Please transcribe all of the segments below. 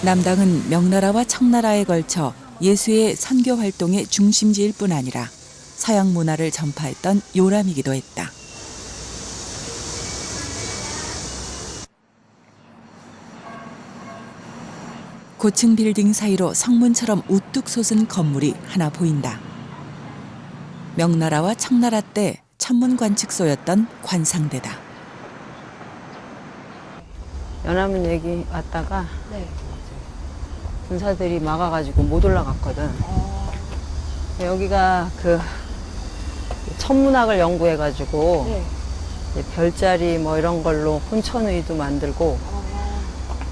남당은 명나라와 청나라에 걸쳐 예수의 선교 활동의 중심지일 뿐 아니라 서양 문화를 전파했던 요람이기도 했다. 고층 빌딩 사이로 성문처럼 우뚝 솟은 건물이 하나 보인다. 명나라와 청나라 때 천문 관측소였던 관상대다. 연암은 여기 왔다가 군사들이 막아가지고 못 올라갔거든. 여기가 그 천문학을 연구해가지고 이제 별자리 뭐 이런 걸로 혼천의도 만들고.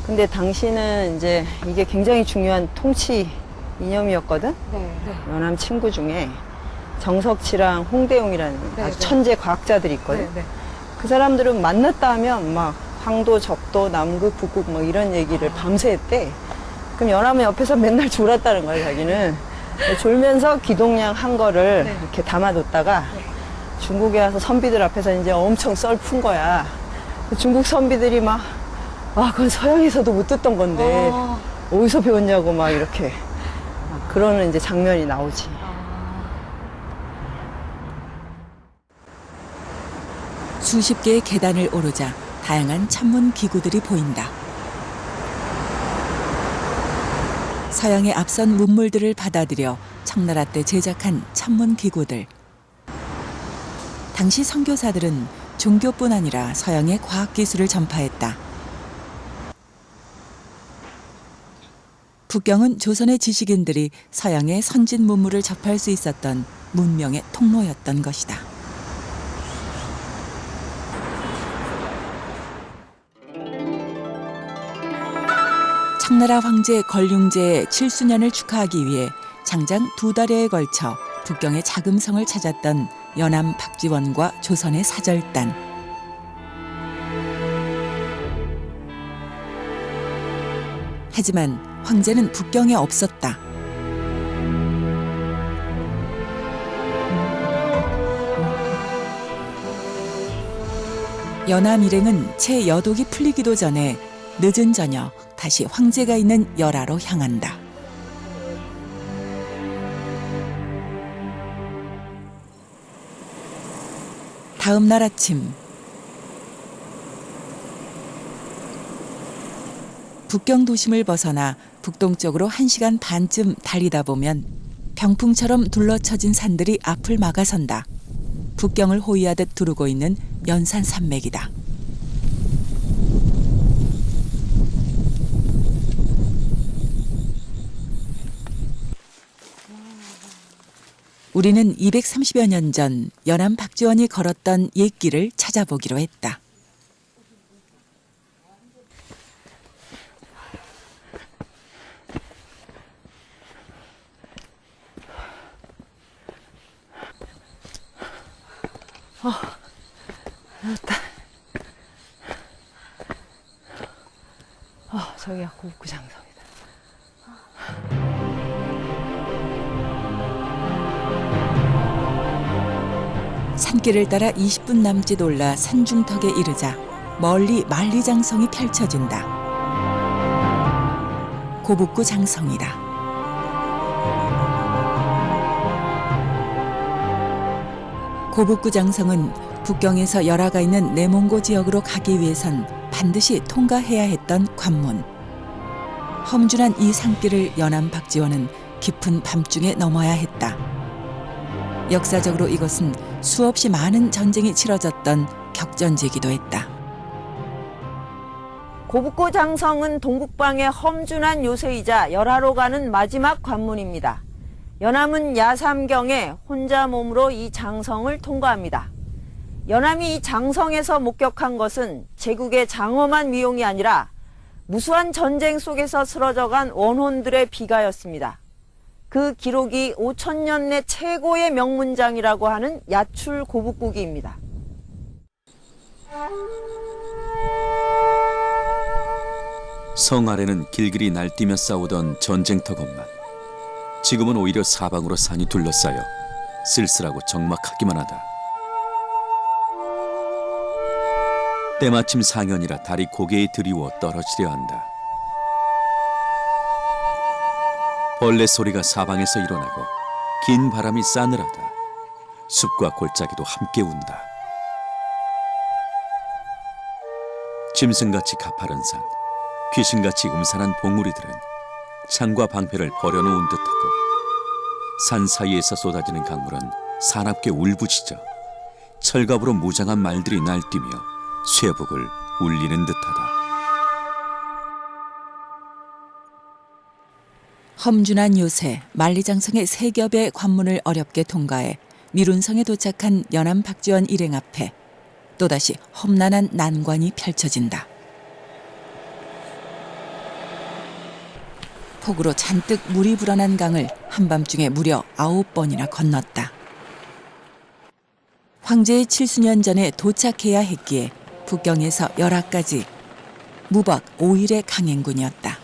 근데 당시는 이제 이게 굉장히 중요한 통치 이념이었거든. 연암 친구 중에 정석치랑 홍대용이라는 아주 천재 과학자들이 있거든. 그 사람들은 만났다 하면 막 황도, 적도, 남극, 북극 뭐 이런 얘기를 밤새 했대. 그럼 연암은 옆에서 맨날 졸았다는 거야, 자기는. 졸면서 기동량 한 거를 이렇게 담아뒀다가 중국에 와서 선비들 앞에서 이제 엄청 썰푼 거야. 중국 선비들이 막, 그건 서양에서도 못 듣던 건데 어디서 배웠냐고 막 이렇게 막 그러는 이제 장면이 나오지. 수십 개의 계단을 오르자 다양한 천문 기구들이 보인다. 서양의 앞선 문물들을 받아들여 청나라 때 제작한 천문 기구들. 당시 선교사들은 종교뿐 아니라 서양의 과학기술을 전파했다. 북경은 조선의 지식인들이 서양의 선진 문물을 접할 수 있었던 문명의 통로였던 것이다. 청나라 황제 걸륭제의 7수년을 축하하기 위해 장장 2달여에 걸쳐 북경의 자금성을 찾았던 연암 박지원과 조선의 사절단. 하지만 황제는 북경에 없었다. 연암 일행은 채 여독이 풀리기도 전에 늦은 저녁 다시 황제가 있는 열하로 향한다. 다음 날 아침 북경 도심을 벗어나 북동쪽으로 1시간 반쯤 달리다 보면 병풍처럼 둘러쳐진 산들이 앞을 막아선다. 북경을 호위하듯 두르고 있는 연산 산맥이다. 우리는 230여 년 전 연암 박지원이 걸었던 옛길을 찾아보기로 했다. 좋다. 저기가 고북구 장성이다. 산길을 따라 20분 남짓 올라 산중턱에 이르자 멀리 만리장성이 펼쳐진다. 고북구 장성이다. 고북구 장성은 북경에서 열하가 있는 내몽고 지역으로 가기 위해선 반드시 통과해야 했던 관문. 험준한 이 산길을 연암 박지원은 깊은 밤중에 넘어야 했다. 역사적으로 이것은 수없이 많은 전쟁이 치러졌던 격전지이기도 했다. 고북고 장성은 동북방의 험준한 요새이자 열하로 가는 마지막 관문입니다. 연암은 야삼경에 혼자 몸으로 이 장성을 통과합니다. 연암이 이 장성에서 목격한 것은 제국의 장엄한 미용이 아니라 무수한 전쟁 속에서 쓰러져간 원혼들의 비가였습니다. 그 기록이 5,000년 내 최고의 명문장이라고 하는 야출 고북국기입니다. 성 아래는 길길이 날뛰며 싸우던 전쟁터건만 지금은 오히려 사방으로 산이 둘러싸여 쓸쓸하고 적막하기만 하다. 때마침 상현이라 달이 고개에 들이워 떨어지려 한다. 벌레 소리가 사방에서 일어나고 긴 바람이 싸늘하다. 숲과 골짜기도 함께 운다. 짐승같이 가파른 산, 귀신같이 음산한 봉우리들은 창과 방패를 버려놓은 듯하고 산 사이에서 쏟아지는 강물은 사납게 울부짖어 철갑으로 무장한 말들이 날뛰며 쇠복을 울리는 듯하다. 험준한 요새 만리장성의 세 겹의 관문을 어렵게 통과해 미룬성에 도착한 연암 박지원 일행 앞에 또다시 험난한 난관이 펼쳐진다. 폭우로 잔뜩 물이 불어난 강을 한밤중에 무려 9번이나 건넜다. 황제의 7수년 전에 도착해야 했기에 북경에서 열하까지 무박 5일의 강행군이었다.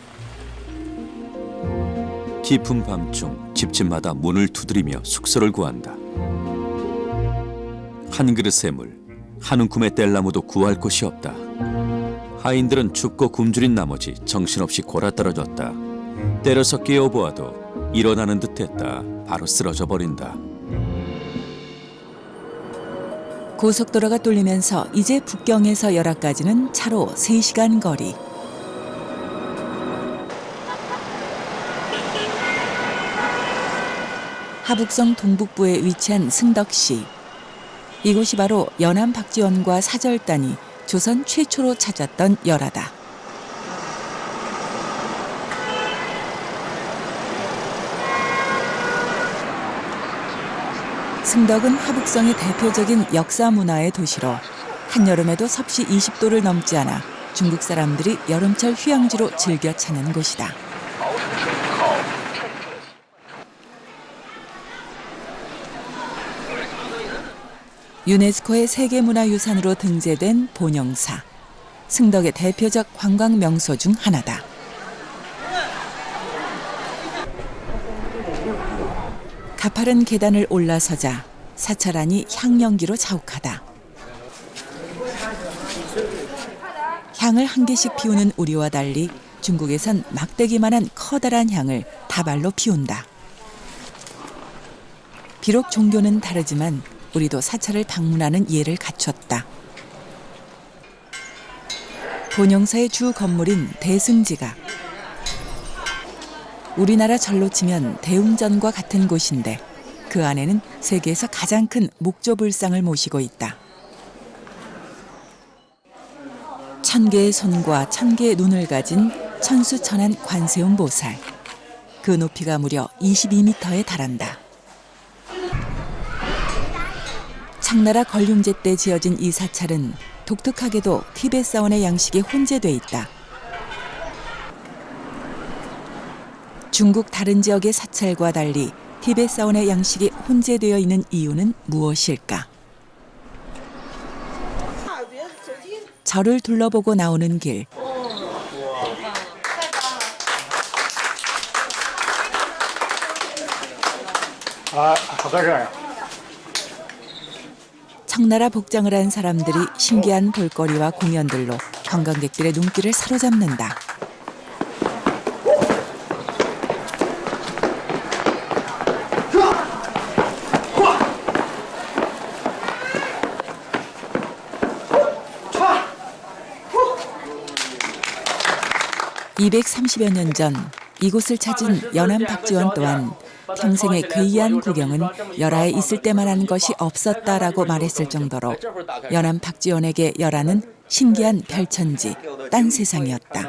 깊은 밤중 집집마다 문을 두드리며 숙소를 구한다. 한 그릇의 물, 한 움큼의 뗄나무도 구할 곳이 없다. 하인들은 춥고 굶주린 나머지 정신없이 골아떨어졌다. 때려서 깨워보아도 일어나는 듯했다. 바로 쓰러져 버린다. 고속도로가 뚫리면서 이제 북경에서 열하까지는 차로 3시간 거리. 하북성 동북부에 위치한 승덕시. 이곳이 바로 연암 박지원과 사절단이 조선 최초로 찾았던 열하다. 승덕은 하북성의 대표적인 역사 문화의 도시로 한여름에도 섭씨 20도를 넘지 않아 중국 사람들이 여름철 휴양지로 즐겨 찾는 곳이다. 유네스코의 세계문화유산으로 등재된 본영사, 승덕의 대표적 관광 명소 중 하나다. 가파른 계단을 올라서자 사찰안이 향연기로 자욱하다. 향을 한 개씩 피우는 우리와 달리 중국에선 막대기만한 커다란 향을 다발로 피운다. 비록 종교는 다르지만 우리도 사찰을 방문하는 예를 갖췄다. 본영사의 주 건물인 대승지가 우리나라 절로 치면 대웅전과 같은 곳인데 그 안에는 세계에서 가장 큰 목조불상을 모시고 있다. 1000개의 손과 1000개의 눈을 가진 천수천안 관세음 보살. 그 높이가 무려 22m에 달한다. 청나라 걸륭제 때 지어진 이 사찰은 독특하게도 티베트 사원의 양식이 혼재돼 있다. 중국 다른 지역의 사찰과 달리 티베트 사원의 양식이 혼재되어 있는 이유는 무엇일까? 절을 둘러보고 나오는 길. 청나라 복장을 한 사람들이 신기한 볼거리와 공연들로 관광객들의 눈길을 사로잡는다. (230여 년) 전 이곳을 찾은 연암 박지원 또한 평생의 괴이한 구경은 열하에 있을 때만 한 것이 없었다라고 말했을 정도로 연암 박지원에게 열하는 신기한 별천지, 딴 세상이었다.